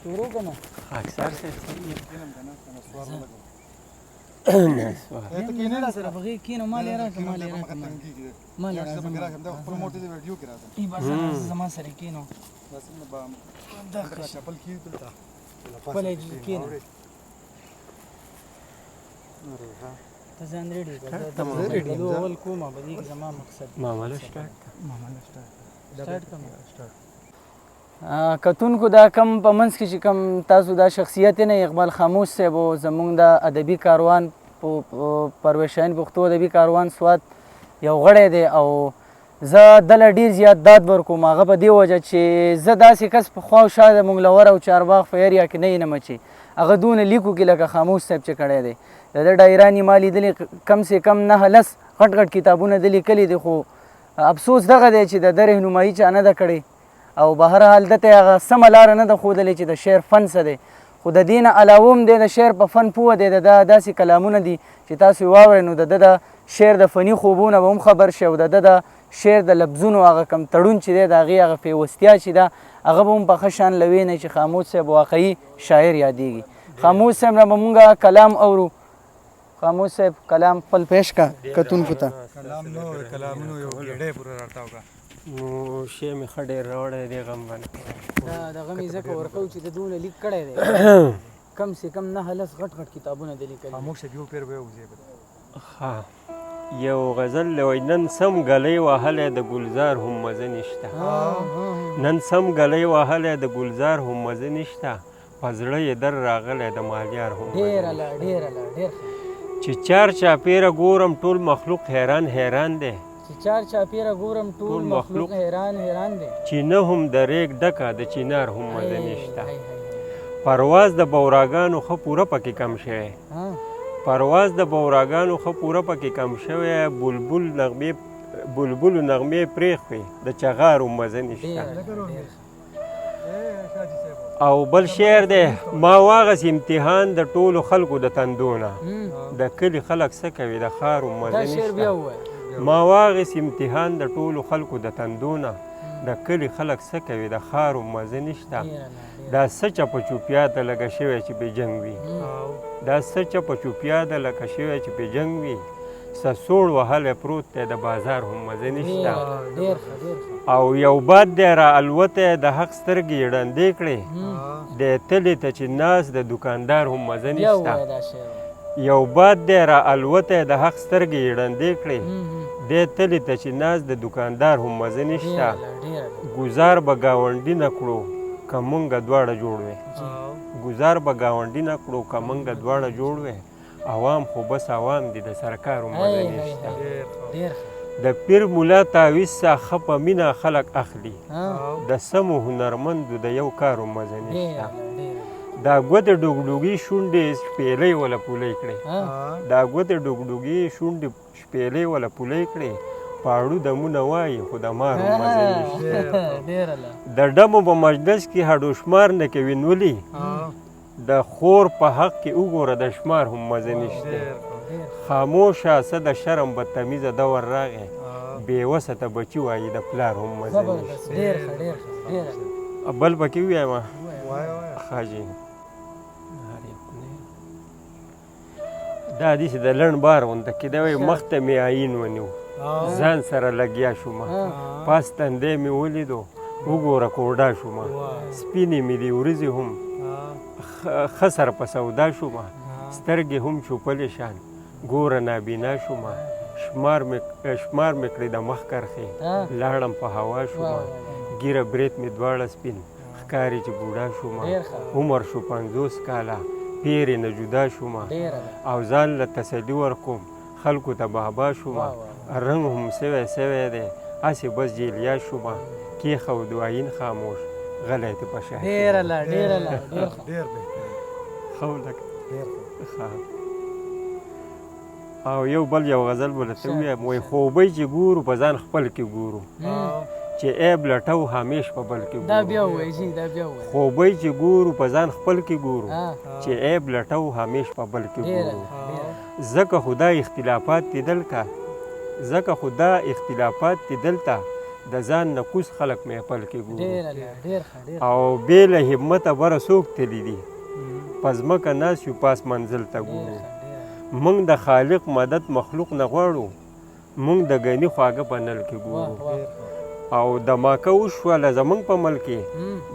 شروع کنه اکثر سے ته کینه را سره بغیر کینه مال راکه مال راکه مال راکه دا خپل موټر دی ویډیو کې راځه ای بس زما سره کینو بس نه با دا چپل کی دلته خپل کینه ته ځان ریډي کړه ته اول کومه به دې زما مقصد معامله سٹارټ سٹارټ کتونکو دا کم په منځ کې چې کم تاسو دا شخصیت نه اقبال خاموش صاحب زمونږ د ادبي کاروان پرویز شاهین پښتو ادبي کاروان سوات یو غړی دی او زه دله ډېر زیات داد ورکوم هغه په دې وجه چې زه داسې کس په خوا او شا د منګلور او چارباغ په ایریا کې نه ینم چې هغه دونه لیکو کې لکه خاموش صاحب چې کړی دی د ده ډایرانې ما لیدلې کم سے کم 9 غټ غټ کتابونه ده لیکلي دي خو افسوس دغه دی چې د ده رهنمایي چا نه ده کړې او به هر حال ده ته هغه سمه لاره نه ده ښودلې چې د شعر فن څه دی خو د دې نه علاوه هم دی د شعر په فن پوه دی د ده داسې کلامونه دي چې تاسو یې واورئ نو د ده د شعر د فني خوبونه به هم خبر شي او د ده د شعر د لفظونو هغه کم تړون چې دی د هغې هغه پیوستیا چې ده هغه به هم په ښه شان له وینئ چې خاموش صاحب واقعي شاعر یادېږي خاموش صاحب نه به مونږ کلام اورو خاموش صاحب کلام خپل پیش کا کتونکو ته کلامونو یو ګډې پورې راټاو کا نو شی مې ښه ډېر راوړی دی غم باندې دغه مې ځکه ورکوو چې د دونه لیک کړی دی کم سے کم 9 غټ غټ کتابونه د لیکلي خاموش یو پیر به وځي ها یو غزل وای نن سم ګلۍ وهلی د ګلزار هم مزه نشته نن سم ګلۍ وهلی د ګلزار هم مزه نشته په زړه یې در راغلی د مالیار هم ډېر چې چار چاپېره ګورم ټول مخلوق حیران حیران دی چې چار چاپېره ګورم ټول مخلوق حیران دی چې نه هم د ریګ ډکه د چینار هم مزه نشته پرواز د بوراګانو ښه پوره پکې کم شوی پرواز د بوراګانو ښه پوره پکې کم شوی بلبلو نغمې پرېښوي د چغارو مزه نشته او بل شعر دی ما واغس امتحان د ټولو خلکو د تندونه د کلي خلک څه کوي د ښارو مزه نشته ما واغس امتحان د ټولو خلکو د تندونه د کلي خلک څه کوي د ښارو مزه نشته دا څه چپه چوپیا ده لکه شوی چې پې جنګ وي دا څه چپه چوپیا ده لکه شوی چې پې جنګ وي سسوړ وهلی پروت دی د بازار هم مزه نشته او یو باد دی را الوتی د حق سترګې یې ړندې کړې دی تلې ته چې ناست د دوکاندار هم مزه نشته یو باد دی را الوتی د حق سترګې یې ړندې کړې دی تلې ته چې ناست د دوکاندار هم مزه نشته ګزار به ګاونډي نه کړو که مونږه دواړه جوړ وی ګزار به ګاونډي نه کړو که مونږه دواړه جوړ وی عوام خو بس عوام دي د سرکارو مزه نشته د پیر مولا تعویض څخه ښه په مینه خلک اخلي د سمو هنرمندو د یو کارو مزه نشته دا ګوتې ډوګډوګي شونډې شپېلۍ وله پولۍ کړې دا ګوتې ډوګډوګي شونډې شپېلۍ وله پولۍ کړې پاړو دمونه وایي خو د مارو مزه نشته د ډمو په مجلس کې هډو شمار نه کوي نولي د خور په حق کې وګوره د شمار هم مزه نشته خاموشه څه د شرم بدتمیزه دور راغی بېوسه ته بچي وایي د پلار هم مزه نشته بل پکې ووایم حاجي دا داسې د لنډ بار غونته کې دا وایي مخ ته مې آیین ونیو ځان سره لګیا شومه پاس تندی مې ولیدو وګوره کوډا شومه سپینې مې دي ورځې هم ښه سر په سودا شومه سترګې هم چوپلې شان ګوره نابینا شومه شمار مې کړې د مخ کرښې لاړم په هوا شومه ګیره برېت مې دواړه سپین ښکاري چې بوډا شومه عمر شو 50 کاله پیرې نه جدا شومه او ځان له تسلي ورکوم خلکو ته بابا شومه رنګ هم سوی دی هسې بس جیلیا شومه کېښود آیین خاموش غلی ته په شاهي ښه ولکه او یو بل یو غزل به درته ووایم وایي خوبۍ چې ګورو په ځان خپل کې ګورو چې عیب لټو همیش په بل کې ګورو خوبۍ چې ګورو په ځان خپل کې ګورو چې عیب لټو همیش په بل کې ګورو ځکه خدا اختلافات دي دلته د ځان نه کوز خلک محفل کې ګورو ډېر الله ډېر ښه ډېر او بې له همته بره څوک تللی دي په ځمکه ناست یو پاس منزل ته ګورو موږ د خالق مدد مخلوق نه غواړو موږ د ګني خواږه په نل کې ګورو او دماکه وشوله زموږ په ملک کې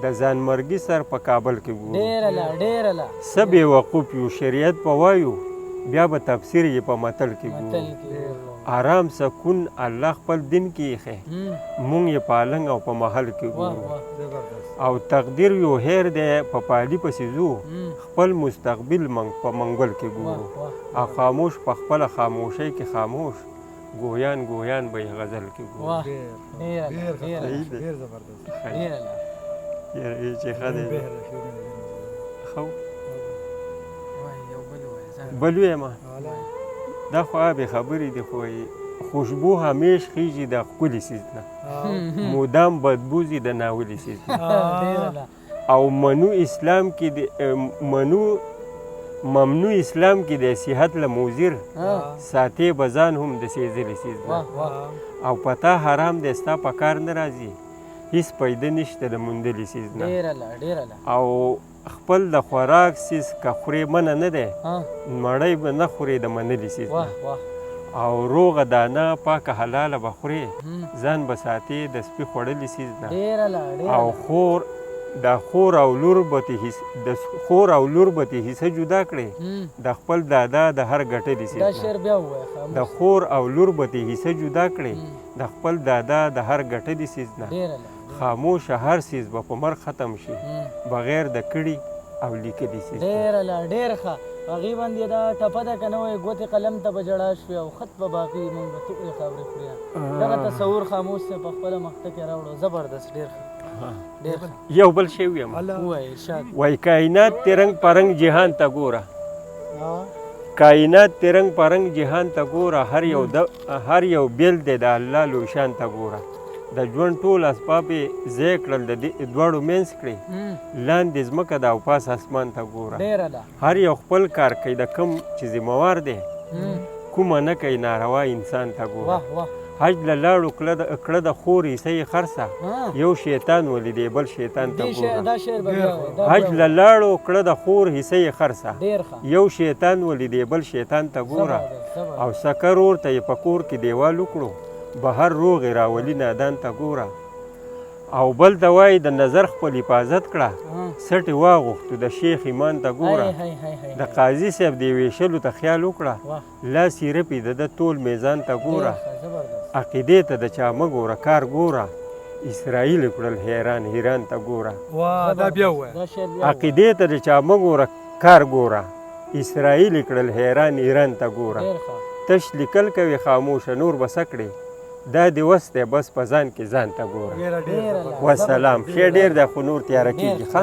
د ځانمرګي سر په کابل کې ګورو ډېر الله ډېر الله څه بېوقوف یو شریعت په وایو بیا به تفسیر یې په متل کې متل ګورو کې آرام سکون الله خپل دین کې ایښی مونږ یې پالنګ او په محل کې واه ګورو واه او تقدیر یو هیر دی په پالي پسې ځو خپل مستقبل په منګل کې ګورو او خاموش په خپله خاموشۍ کې خاموش ګویان ګویان به یې غزل کې ګورو واه ډېر الله ډېر الله ډېر زبردست ډېر الله چې ښه دی ښه وای یو بل وای ځان بل وایم دا خو آبې خبرې دي خو خوشبو همیش خیږي د ښکلي څیز نه مدام بدبوزي د ناولي څیز نه ډېر الله او ممنوع اسلام کې د ممنوع اسلام کې د صحت له موزیر ساتې به ځان هم د سېزلي څیز نه واه واه او پتا حرام دی ستا په کار نه راځي هیڅ پیدا نشته د موندلي څیز نه ډېر الله ډېر الله او خپل د خوراک څیز که خورې منه نه دی ها مړی به نه خورې د منلي څیز واه نه واه او روغه دانه پاکه حلاله به خورې ځان به ساتې د سپي خوړلي څیز نه ډېر الله ډېر او خور د خور او لور به حصه جدا کړې د خپل دادا د هر ګټلي څیز دا نه شعر بیا ووایه د خور او لور به حصه جدا کړې د خپل دادا د هر ګټلي څیز نه ډېر الله خاموشه هر څیز به په مرګ ختم شي بغیر د کړي او لیکلي څیز نه. ډېر الله ډېر ښه هغې باندې دا ټپه ده که نه وایي ګوتې قلم ته به ژړا شوې او خط به باقي مونږ به ټولې خبرې خوریا دغه تصور خاموش دی په خپله مخته کې راوړو زبردست ډېر ښه ډېر ښه یو بل شی ویم ووایه ارشاد وای کائنات ترنګ پرنګ جهان ته ګوره کائنات ترنګ پرنګ جهان ته ګوره هر یو بیل دی د الله لوی شان ته ګوره د ژوند ټول اسباب یې ځای کړل د دواړو منځ کړې لاندې ځمکه ده او پاس اسمان ته ګوره ډېر الله هر یو خپل کار کوي د کوم چې ذمهوار دی کومه نه کوي ناروا انسان ته ګوره واه واه حج له لاړو کړه د خور حصه یې خرڅه یو شیطان ولیدې بل شیطان ته ګوره دا شعر به بیا وایه حج له لاړو کړه د خور حصه یې خرڅه ډېر ښه یو شیطان ولیدې بل شیطان ته ګوره او سکر ورته یې په کور کې دیوال وکړو بهر روغې راولي نادان ته ګوره او بل ته وایي د نظر خپل حفاظت کړه سټې واغوښتو د شیخ ایمان ته ګوره د قاضي صاحب د ویشلو ته خیال وکړه لاس یې رپي د ټول میزان ته ګوره عقیدې ته د چا مه ګوره کار ګوره اسرائیل کړل حیران حیران ته ګوره دا بیا ووایه عقیدې ته د چا مه ګوره کار ګوره اسرائیل کړل حیران ایران ته ګوره تش لیکل کوي خاموشه نور به څه کړې دا دې وس دی بس په ځان کې ځان ته ګوره وسلام ښې ډېر دی خو نور تیاره کېږي ښه